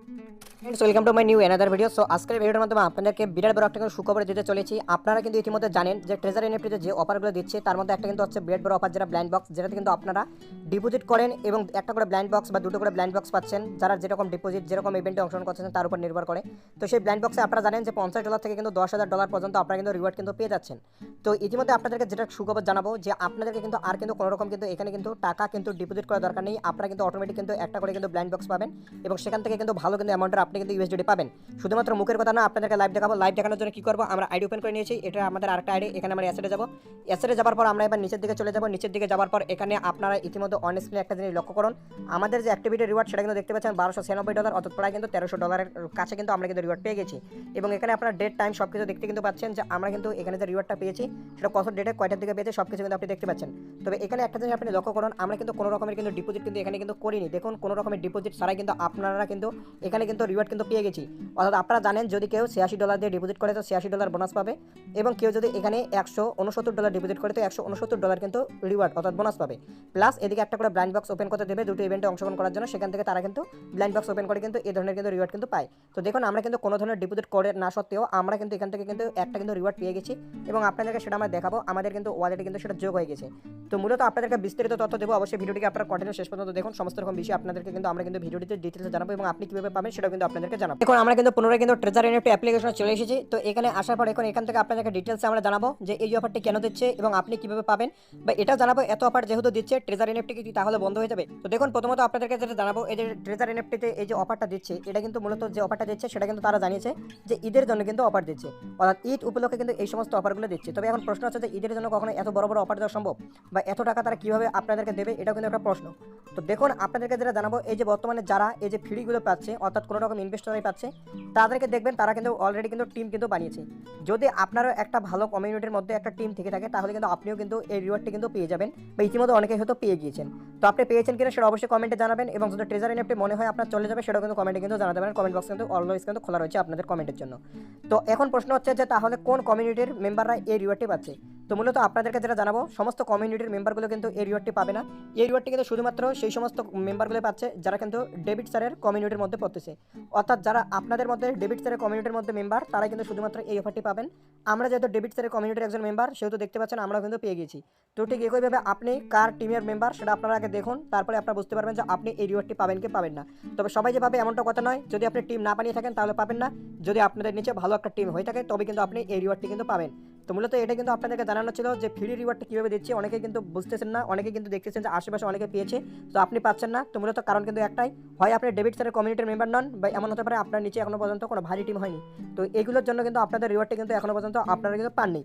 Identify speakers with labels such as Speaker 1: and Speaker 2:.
Speaker 1: Friends welcome to my new another video. So আজকের ভিডিওর মাধ্যমে আপনাদেরকে বিরাট বড় একটা সুখবর দিতে চলেছি। আপনারা কিন্তু ইতিমধ্যে জানেন যে ট্রেজার এনএফটিতে যে অফারগুলো দিচ্ছে তার মধ্যে একটা কিন্তু হচ্ছে বিরাট বড় অফার, যেটা ব্লাইন্ড বক্স, যেটাতে কিন্তু আপনারা ডিপোজিট করেন এবং একটা করে ব্লাইন্ড বক্স বা দুটো করে ব্লাইন্ড বক্স পাচ্ছেন। যারা যেরকম ডিপোজিট যেরকম ইভেন্টে অংশগ্রহণ করছেন তার উপর নির্ভর করে। তো সেই ব্লাইন্ড বক্সে আপনারা জানেন যে $50 থেকে কিন্তু $10,000 পর্যন্ত আপনারা কিন্তু রিওয়ার্ড কিন্তু পেয়ে যাচ্ছেন। তো ইতিমধ্যে আপনাদেরকে যেটা সুখবর জানাবো যে আপনাদেরকে কিন্তু আর কিন্তু কোনো রকম কিন্তু এখানে কিন্তু টাকা কিন্তু ডিপোজিট করার দরকার নেই। আপনারা কিন্তু অটোমেটিক কিন্তু একটা করে কিন্তু ব্লাইন্ড বক্স পাবেন এবং সেখান থেকে কিন্তু ভালো কিন্তু অ্যামাউন্টের আপনি কিন্তু ইউএসডিটি পাবেন। শুধুমাত্র মুখের কথা না, আপনাদেরকে লাইভ দেখাবো। লাইভ দেখানোর জন্য কি করবো, আমরা আইডি ওপেন করে নিয়েছি, এটা আমাদের আরেকটা আইডি। এখানে আমরা অ্যাসেটে যাবো। অ্যাসেটে যাওয়ার পর আমরা এবার নিচের দিকে চলে যাবো। নিচের দিকে যাওয়ার পর এখানে আপনারা ইতিমধ্যে অন স্ক্রিনে একটা জিনিস লক্ষ্য করুন, আমাদের যে অ্যাক্টিভিটি রিওয়ার্ড সেটা কিন্তু দেখতে পাচ্ছেন $1296, অর্থাৎ প্রায় কিন্তু $1300 কাছে কিন্তু আমরা কিন্তু রিওয়ার্ড পেয়ে গেছি। এবং এখানে আপনার ডেট টাইম সব কিছু দেখতে কিন্তু পাচ্ছেন যে আমরা কিন্তু এখানে যে রিওয়ার্ডটা পেয়েছি সেটা কত ডেটে কয়টার দিকে পেয়েছে সব কিছু কিন্তু আপনি দেখতে পাচ্ছেন। তবে এখানে একটা জিনিস আপনি লক্ষ্য করুন, আমরা কিন্তু কোনো রকমের কিন্তু ডিপোজিট কিন্তু এখানে কিন্তু করিনি। দেখুন কোনো রকমের ডিপোজিট ছাড়াই কিন্তু আপনারা কিন্তু এখানে কিন্তু রিওয়ার্ড কিন্তু পেয়ে গেছি। অর্থাৎ আপনারা জানেন যদি কেউ $86 দিয়ে ডিপোজিট করে তো $86 বোনাস পাবে, এবং কেউ যদি এখানে $169 ডিপোজিট করে তো $169 কিন্তু রিওয়ার্ড অর্থাৎ বোনাস পাবে। প্লাস এদিকে একটা করে ব্লাইন্ড বক্স ওপেন করতে দেবে দুটো ইভেন্টে অংশগ্রহণ করার জন্য, সেখান থেকে তারা কিন্তু ব্লাইন্ড বক্স ওপেন করে কিন্তু এই ধরনের কিন্তু রিওয়ার্ড কিন্তু পায়। তো দেখুন আমরা কিন্তু কোনো ধরনের ডিপোজিট করে না সত্ত্বেও আমরা কিন্তু এখান থেকে কিন্তু একটা কিন্তু রিওয়ার্ড পেয়ে গেছি এবং আপনাদেরকে সেটা আমরা দেখাবো। আমাদের কিন্তু ওয়ালেটে কিন্তু সেটা যোগ হয়ে গেছে। তো মূলত আপনাদেরকে বিস্তারিত তথ্য দেবো, অবশ্যই ভিডিওটিকে আপনারা কন্টিনিউ শেষ পর্যন্ত দেখুন। সমস্ত রকম বিষয় আপনাদেরকে কিন্তু আমরা কিন্তু ভিডিওটিতে ডিটেলসে জানাবো এবং আপনি কীভাবে পাবেন সেটাও কিন্তু আপনাদেরকে জানাবো। এখন আমরা কিন্তু পুনরায় কিন্তু ট্রেজার এনএফটি অ্যাপ্লিকেশনে চলে এসেছি। তো এখানে আসার পর এখন এখান থেকে আপনাদেরকে ডিটেলসে আমরা জানাবো যে এই অফারটি কেন দিচ্ছে এবং আপনি কীভাবে পাবেন, বা এটাও জানাবো এত অফার যেহেতু দিচ্ছে ট্রেজার এনএফটি কি তাহলে বন্ধ হয়ে যাবে। তো দেখুন প্রথমত আপনাদেরকে যেটা জানাবো, এই যে ট্রেজার এনএফটিতে এই যে অফারটা দিচ্ছে এটা কিন্তু মূলত যে অফারটা দিচ্ছে সেটা কিন্তু তারা জানিয়েছে যে ঈদের জন্য কিন্তু অফার দিচ্ছে, অর্থাৎ ঈদ উপলক্ষে কিন্তু এই সমস্ত অফারগুলো দিচ্ছে। তবে এখন প্রশ্ন হচ্ছে যে ঈদের জন্য কখনো এত বড় বড় অফার দেওয়া সম্ভব, বা এত টাকা তারা কীভাবে আপনাদেরকে দেবে, এটাও কিন্তু একটা প্রশ্ন। তো দেখুন আপনাদেরকে যেটা জানাবো, এই যে বর্তমানে যারা এই যে ফ্রিগুলো পাচ্ছে অর্থাৎ কোনো রকম ইনভেস্টরাই পাচ্ছে তাদেরকে দেখবেন তারা কিন্তু অলরেডি কিন্তু টিম কিন্তু বানিয়েছে। যদি আপনারও একটা ভালো কমিউনিটির মধ্যে একটা টিম থেকে থাকে তাহলে কিন্তু আপনিও কিন্তু এই রিওয়ার্ডটি কিন্তু পেয়ে যাবেন, বা ইতিমধ্যে অনেকেই হয়তো পেয়ে গিয়েছেন। তো আপনি পেয়েছেন কিনা সেটা অবশ্যই কমেন্টে জানাবেন, এবং যদি ট্রেজার এনএফটি মনে হয় আপনার চলে যাবে সেটাও কিন্তু কমেন্টে কিন্তু জানাতে পারেন। কমেন্ট বক্স কিন্তু অলওয়েজ কিন্তু খোলা রয়েছে আপনাদের কমেন্টের জন্য। তো এখন প্রশ্ন হচ্ছে যে তাহলে কোন কমিউনিটির মেম্বাররা এই রিওয়ার্ডটি পাচ্ছে। তো মূলত আপনাদেরকে যেটা জানাবো, সমস্ত কমিউনিটির মেম্বারগুলো কিন্তু এই রিওয়ার্ডটি পাবে না। এই রিওয়ার্ডটি কিন্তু শুধুমাত্র সেই সমস্ত মেম্বারগুলো পাচ্ছে যারা কিন্তু ডেভিড স্যারের কমিউনিটির মধ্যে পড়তেছে, অর্থাৎ যারা আপনাদের মধ্যে ডেভিড স্যারের কমিউনিটির মধ্যে মেম্বার তারা কিন্তু শুধুমাত্র এই অফারটি পাবেন। আমরা যেহেতু ডেভিড স্যারের কমিউনিটির একজন মেম্বার সেহেতু দেখতে পাচ্ছেন আমরাও কিন্তু পেয়ে গেছি। তো ঠিক একইভাবে আপনি কার টিমের মেম্বার সেটা আপনারা আগে দেখুন, তারপরে আপনারা বুঝতে পারবেন যে আপনি এই রিওয়ার্ডটি পাবেন কি পাবেন না। তবে সবাই যেভাবে এমনটা কথা নয়, যদি আপনি টিম না বানিয়ে থাকেন তাহলে পাবেন না, যদি আপনাদের নিচে ভালো একটা টিম হয়ে থাকে তবে কিন্তু আপনি এই রিওয়ার্ডটি কিন্তু পাবেন। তো মূলত এটা কিন্তু আপনাদেরকে জানানো ছিল যে ফ্রি রিওয়ার্ডটা কীভাবে দিচ্ছে। অনেকে কিন্তু বুঝতেছেন না, অনেকে কিন্তু দেখতেছেন যে আশেপাশে অনেকে পেয়েছে তো আপনি পাচ্ছেন না। তো মূলত কারণ কিন্তু একটাই, হয় আপনি ডেভিড স্যারের কমিউনিটির মেম্বার নন, বা এমন হতে পারে আপনার নিচে এখনো পর্যন্ত কোনো ভারী টিম হয়নি। তো এগুলোর জন্য কিন্তু আপনাদের রিওয়ার্ডটি কিন্তু এখনো পর্যন্ত আপনারা কিন্তু পাননি।